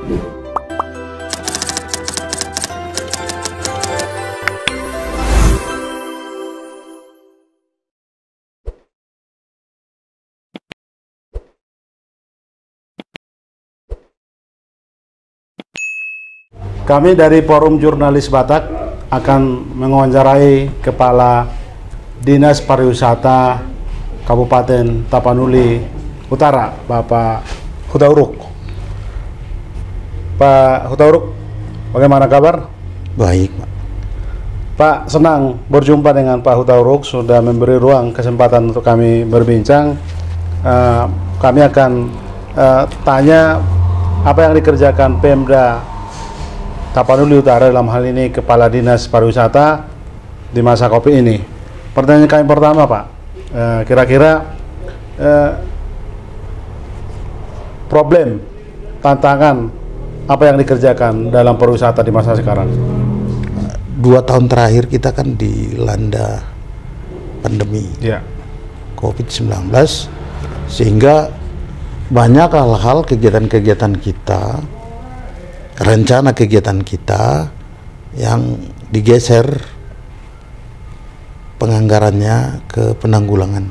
Kami dari Forum Jurnalis Batak akan mewawancarai Kepala Dinas Pariwisata Kabupaten Tapanuli Utara, Bapak Hutauruk. Pak Hutauruk, bagaimana kabar? Baik, Pak. Pak, senang berjumpa dengan Pak Hutauruk, sudah memberi ruang kesempatan untuk kami berbincang. Kami akan tanya apa yang dikerjakan Pemda Tapanuli Utara, dalam hal ini Kepala Dinas Pariwisata di masa Covid ini. Pertanyaan kami pertama, Pak, kira-kira problem, tantangan apa yang dikerjakan dalam pariwisata di masa sekarang? 2 tahun terakhir kita kan dilanda pandemi COVID-19, sehingga banyak hal-hal kegiatan-kegiatan kita, rencana kegiatan kita yang digeser penganggarannya ke penanggulangan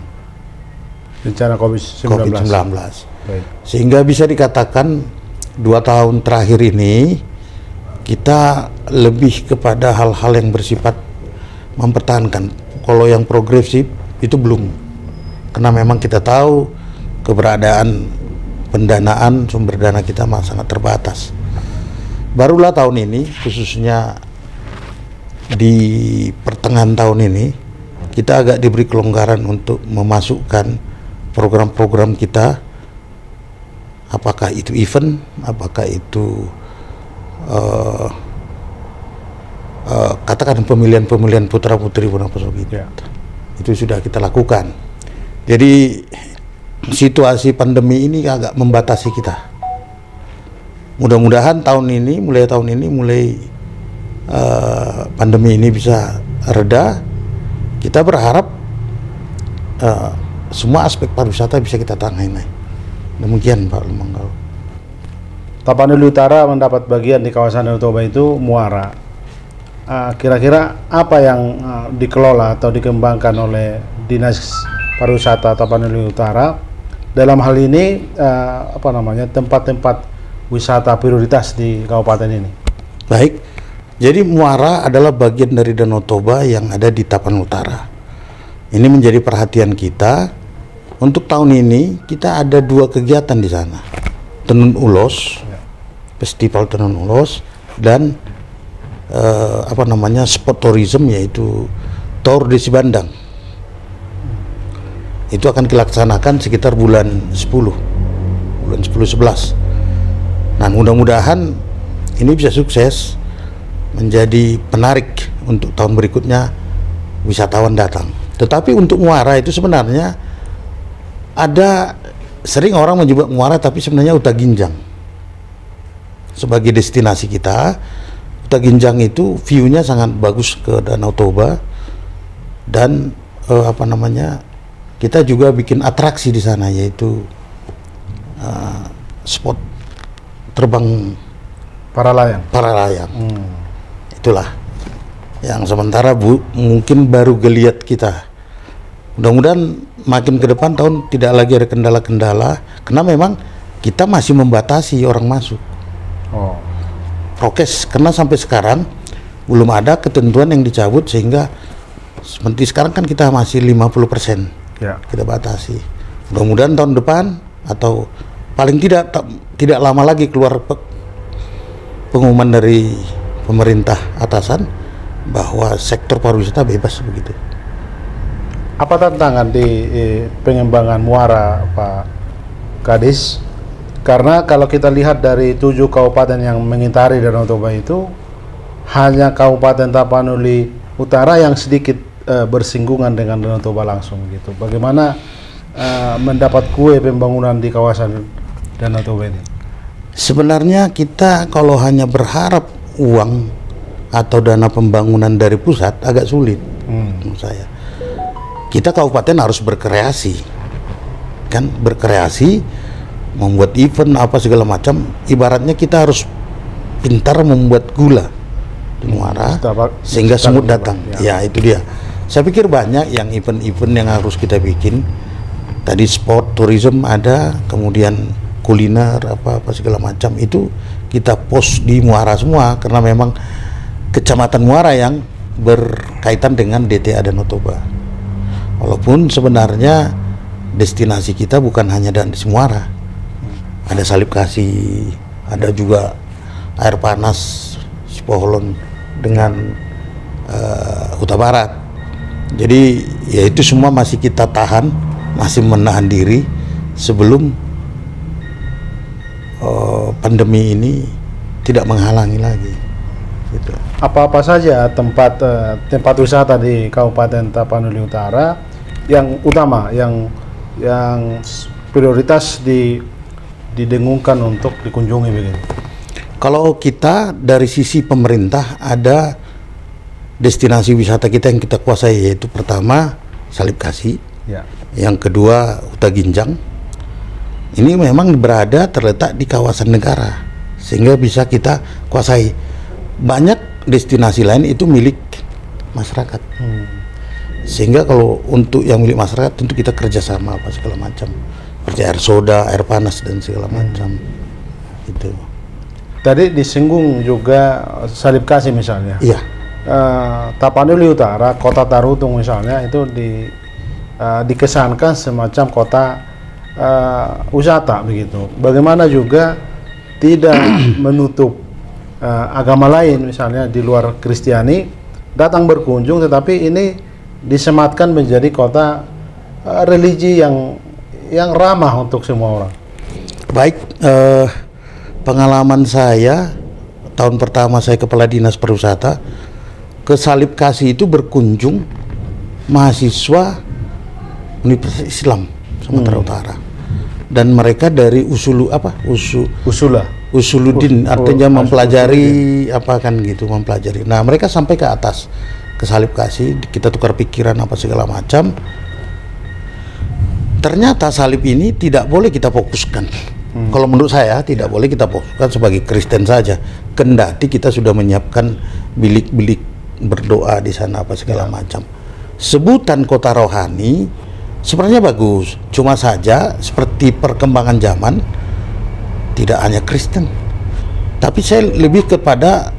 rencana COVID-19. Sehingga bisa dikatakan 2 tahun terakhir ini kita lebih kepada hal-hal yang bersifat mempertahankan. Kalau yang progresif itu belum, karena memang kita tahu keberadaan pendanaan, sumber dana kita masih sangat terbatas. Barulah tahun ini, khususnya di pertengahan tahun ini, kita agak diberi kelonggaran untuk memasukkan program-program kita, apakah itu event, apakah itu katakan pemilihan putra-putri Wonosobo itu sudah kita lakukan. Jadi situasi pandemi ini agak membatasi kita. Mudah-mudahan mulai tahun ini pandemi ini bisa reda. Kita berharap semua aspek pariwisata bisa kita tangani. Demikian, Pak Lumanggal. Tapanuli Utara mendapat bagian di kawasan Danau Toba itu muara. Kira-kira apa yang dikelola atau dikembangkan oleh Dinas Pariwisata Tapanuli Utara dalam hal ini, tempat-tempat wisata prioritas di kabupaten ini? Baik, jadi muara adalah bagian dari Danau Toba yang ada di Tapanuli Utara. Ini menjadi perhatian kita. Untuk tahun ini kita ada 2 kegiatan di sana, Tenun Ulos, Festival Tenun Ulos, dan spot tourism, yaitu Tour Desi Bandang. Itu akan dilaksanakan sekitar bulan 10-11. Nah, mudah-mudahan ini bisa sukses menjadi penarik untuk tahun berikutnya wisatawan datang. Tetapi untuk muara itu sebenarnya sering orang menyebut muara, tapi sebenarnya Uta Ginjang sebagai destinasi kita. Uta Ginjang itu view-nya sangat bagus ke Danau Toba, dan kita juga bikin atraksi di sana, yaitu spot terbang para layang. Itulah yang sementara mungkin baru geliat kita. Mudah-mudahan makin ke depan tahun tidak lagi ada kendala-kendala, karena memang kita masih membatasi orang masuk. Prokes, karena sampai sekarang belum ada ketentuan yang dicabut, sehingga seperti sekarang kan kita masih 50% kita batasi. Mudah-mudahan tahun depan atau paling tidak lama lagi keluar pengumuman dari pemerintah atasan bahwa sektor pariwisata bebas begitu. Apa tantangan di pengembangan muara, Pak Kadis? Karena kalau kita lihat dari 7 kabupaten yang mengitari Danau Toba itu, hanya Kabupaten Tapanuli Utara yang sedikit bersinggungan dengan Danau Toba langsung gitu. Bagaimana mendapat kue pembangunan di kawasan Danau Toba ini? Sebenarnya kita kalau hanya berharap uang atau dana pembangunan dari pusat agak sulit menurut saya. Kita kabupaten harus berkreasi, kan, berkreasi membuat event apa segala macam. Ibaratnya kita harus pintar membuat gula di Muara sehingga semut datang. Ya, itu dia. Saya pikir banyak yang event-event yang harus kita bikin. Tadi sport, tourism ada, kemudian kuliner apa segala macam itu kita post di Muara semua, karena memang Kecamatan Muara yang berkaitan dengan DTA Danau Toba. Walaupun sebenarnya destinasi kita bukan hanya di Muara, ada Salib Kasih, ada juga air panas Sipoholon dengan Huta Barat. Jadi ya itu semua masih kita tahan, masih menahan diri sebelum pandemi ini tidak menghalangi lagi. Gitu. Apa-apa saja tempat wisata di Kabupaten Tapanuli Utara yang utama, yang prioritas didengungkan untuk dikunjungi begitu? Kalau kita dari sisi pemerintah ada destinasi wisata kita yang kita kuasai, yaitu pertama Salib Kasih, yang kedua Huta Ginjang. Ini memang terletak di kawasan negara sehingga bisa kita kuasai. Banyak destinasi lain itu milik masyarakat, sehingga kalau untuk yang milik masyarakat tentu kita kerjasama apa segala macam, seperti air soda, air panas dan segala macam. Itu. Tadi disinggung juga Salib Kasih misalnya. Iya. Tapanuli Utara, Kota Tarutung misalnya itu dikesankan semacam kota wisata begitu. Bagaimana juga tidak menutup agama lain misalnya di luar Kristiani datang berkunjung, tetapi ini disematkan menjadi kota religi yang ramah untuk semua orang. Baik, pengalaman saya tahun pertama saya kepala dinas pariwisata ke Salib Kasih itu berkunjung mahasiswa Universitas Islam Sumatera Utara, dan mereka dari Usuluddin, artinya mempelajari apa kan gitu, mempelajari. Nah, mereka sampai ke atas ke Salib Kasih, kita tukar pikiran apa segala macam. Ternyata salib ini tidak boleh kita fokuskan. Kalau menurut saya tidak boleh kita fokuskan sebagai Kristen saja. Kendati kita sudah menyiapkan bilik-bilik berdoa di sana apa segala macam. Sebutan kota rohani sebenarnya bagus, cuma saja seperti perkembangan zaman tidak hanya Kristen, tapi saya lebih kepada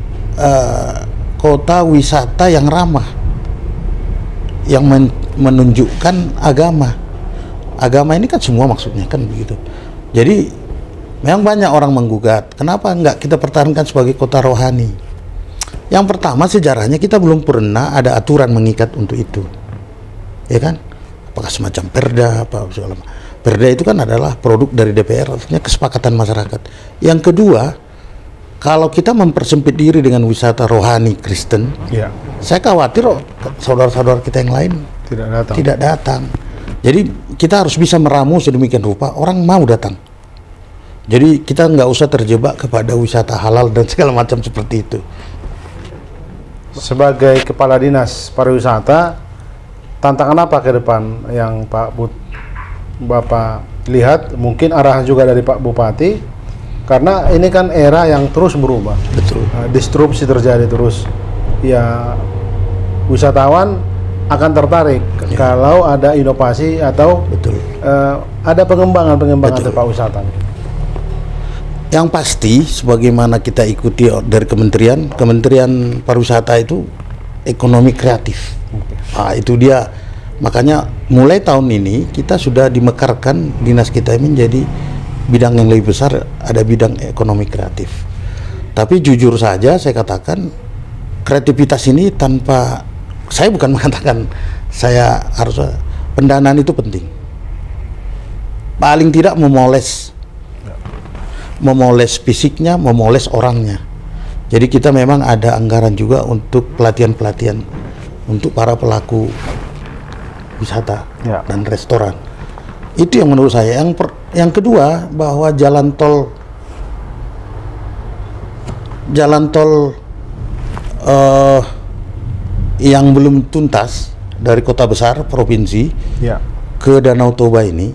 kota wisata yang ramah, yang menunjukkan agama. Agama ini kan semua maksudnya kan begitu. Jadi memang banyak orang menggugat, kenapa enggak kita pertahankan sebagai kota rohani? Yang pertama, sejarahnya kita belum pernah ada aturan mengikat untuk itu, ya kan? Apakah semacam perda apa segala macam. Perda itu kan adalah produk dari DPR, artinya kesepakatan masyarakat. Yang kedua, kalau kita mempersempit diri dengan wisata rohani Kristen, saya khawatir saudara-saudara kita yang lain tidak datang. Jadi kita harus bisa meramu sedemikian rupa orang mau datang. Jadi kita nggak usah terjebak kepada wisata halal dan segala macam seperti itu. Sebagai kepala dinas pariwisata, tantangan apa ke depan yang Bapak lihat, mungkin arahan juga dari Pak Bupati, karena ini kan era yang terus berubah. Betul. Disrupsi terjadi terus. Ya, wisatawan akan tertarik kalau ada inovasi atau ada pengembangan tempat wisata. Yang pasti, sebagaimana kita ikuti dari Kementerian Pariwisata itu ekonomi kreatif. Nah, itu dia. Makanya mulai tahun ini kita sudah dimekarkan dinas kita menjadi bidang yang lebih besar, ada bidang ekonomi kreatif. Tapi jujur saja saya katakan kreativitas ini tanpa, saya bukan mengatakan saya harus, pendanaan itu penting. Paling tidak memoles fisiknya, memoles orangnya. Jadi kita memang ada anggaran juga untuk pelatihan-pelatihan untuk para pelaku wisata dan restoran. Itu yang menurut saya. Yang kedua, bahwa jalan tol yang belum tuntas dari kota besar provinsi ke Danau Toba ini,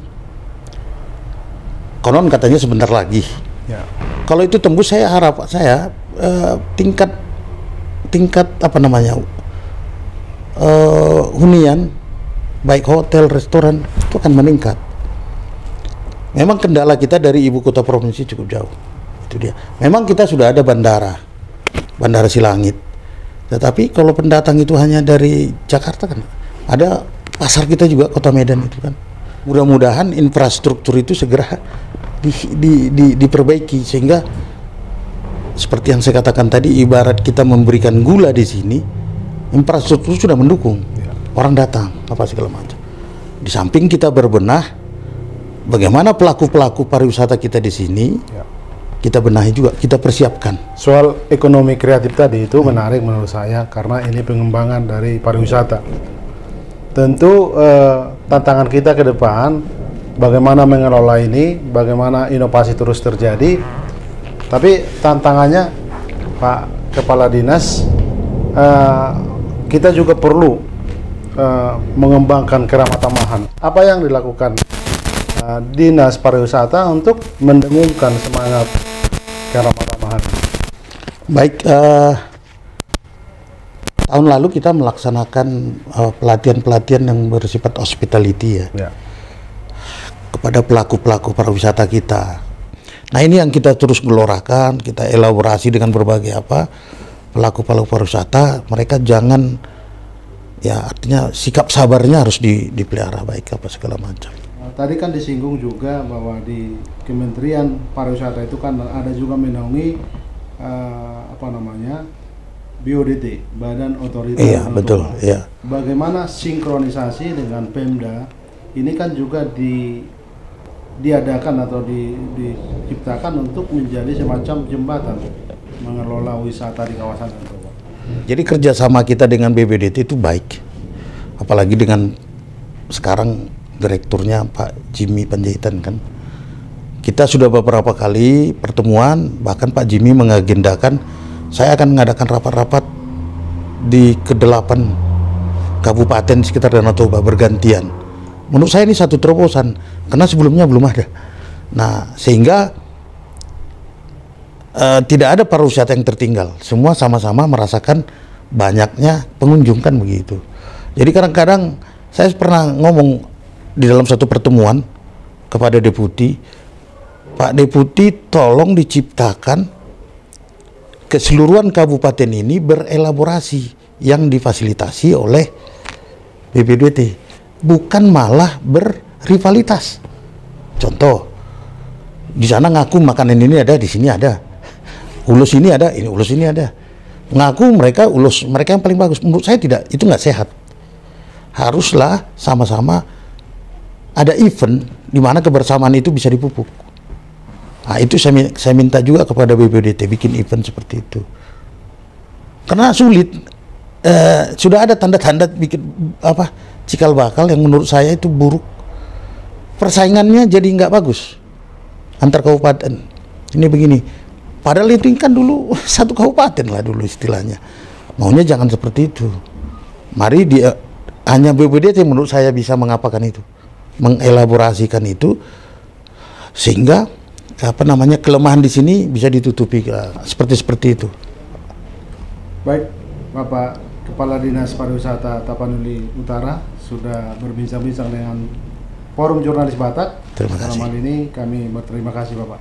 konon katanya sebentar lagi. Ya. Kalau itu tembus, saya harap tingkat apa namanya hunian baik hotel, restoran itu akan meningkat. Memang kendala kita dari ibu kota provinsi cukup jauh, itu dia. Memang kita sudah ada bandara Silangit, tetapi kalau pendatang itu hanya dari Jakarta kan, ada pasar kita juga kota Medan itu kan. Mudah-mudahan infrastruktur itu segera diperbaiki, sehingga seperti yang saya katakan tadi, ibarat kita memberikan gula di sini, infrastruktur sudah mendukung, orang datang apa segala macam. Di samping kita berbenah, bagaimana pelaku-pelaku pariwisata kita di sini, kita benahi juga, kita persiapkan. Soal ekonomi kreatif tadi itu menarik menurut saya, karena ini pengembangan dari pariwisata. Tentu tantangan kita ke depan, bagaimana mengelola ini, bagaimana inovasi terus terjadi. Tapi tantangannya, Pak Kepala Dinas, kita juga perlu mengembangkan keramatamahan. Apa yang dilakukan Dinas Pariwisata untuk mendengungkan semangat keramatamahan? Baik, tahun lalu kita melaksanakan pelatihan-pelatihan yang bersifat hospitality ya. Kepada pelaku-pelaku pariwisata kita. Nah, ini yang kita terus gelorakan, kita elaborasi dengan berbagai pelaku-pelaku pariwisata, mereka jangan, ya artinya sikap sabarnya harus dipelihara baik apa segala macam. Tadi kan disinggung juga bahwa di Kementerian Pariwisata itu kan ada juga menaungi BODT, Badan Otorita. Iya, betul. Iya. Bagaimana sinkronisasi dengan Pemda? Ini kan juga diadakan atau diciptakan untuk menjadi semacam jembatan mengelola wisata di kawasan Danau. Jadi kerjasama kita dengan BBDT itu baik, apalagi dengan sekarang direkturnya Pak Jimmy Panjaitan kan. Kita sudah beberapa kali pertemuan, bahkan Pak Jimmy mengagendakan saya akan mengadakan rapat-rapat di ke-8 kabupaten sekitar Danau Toba bergantian. Menurut saya ini satu terobosan, karena sebelumnya belum ada. Nah, sehingga tidak ada pariwisata yang tertinggal. Semua sama-sama merasakan banyaknya pengunjung kan begitu. Jadi kadang-kadang saya pernah ngomong di dalam satu pertemuan kepada Deputi, Pak Deputi tolong diciptakan keseluruhan kabupaten ini berelaborasi yang difasilitasi oleh BPDT. Bukan malah berrivalitas. Contoh, di sana ngaku makanan ini ada, di sini ada. Ulus ini ada, ini ulus ini ada. Ngaku mereka ulus mereka yang paling bagus. Menurut saya tidak, itu nggak sehat. Haruslah sama-sama ada event di mana kebersamaan itu bisa dipupuk. Nah, itu saya minta juga kepada BPDT bikin event seperti itu. Karena sulit. Sudah ada tanda-tanda bikin cikal bakal yang menurut saya itu buruk. Persaingannya jadi nggak bagus antar kabupaten. Ini begini, padahal itu kan dulu satu kabupaten lah dulu istilahnya. Maunya jangan seperti itu. Mari hanya BPDT menurut saya bisa mengapakan itu, mengelaborasikan itu, sehingga kelemahan di sini bisa ditutupi seperti itu. Baik, Bapak Kepala Dinas Pariwisata Tapanuli Utara sudah berbincang-bincang dengan Forum Jurnalis Batak. Terima kasih. Dalam hal ini kami berterima kasih, Bapak.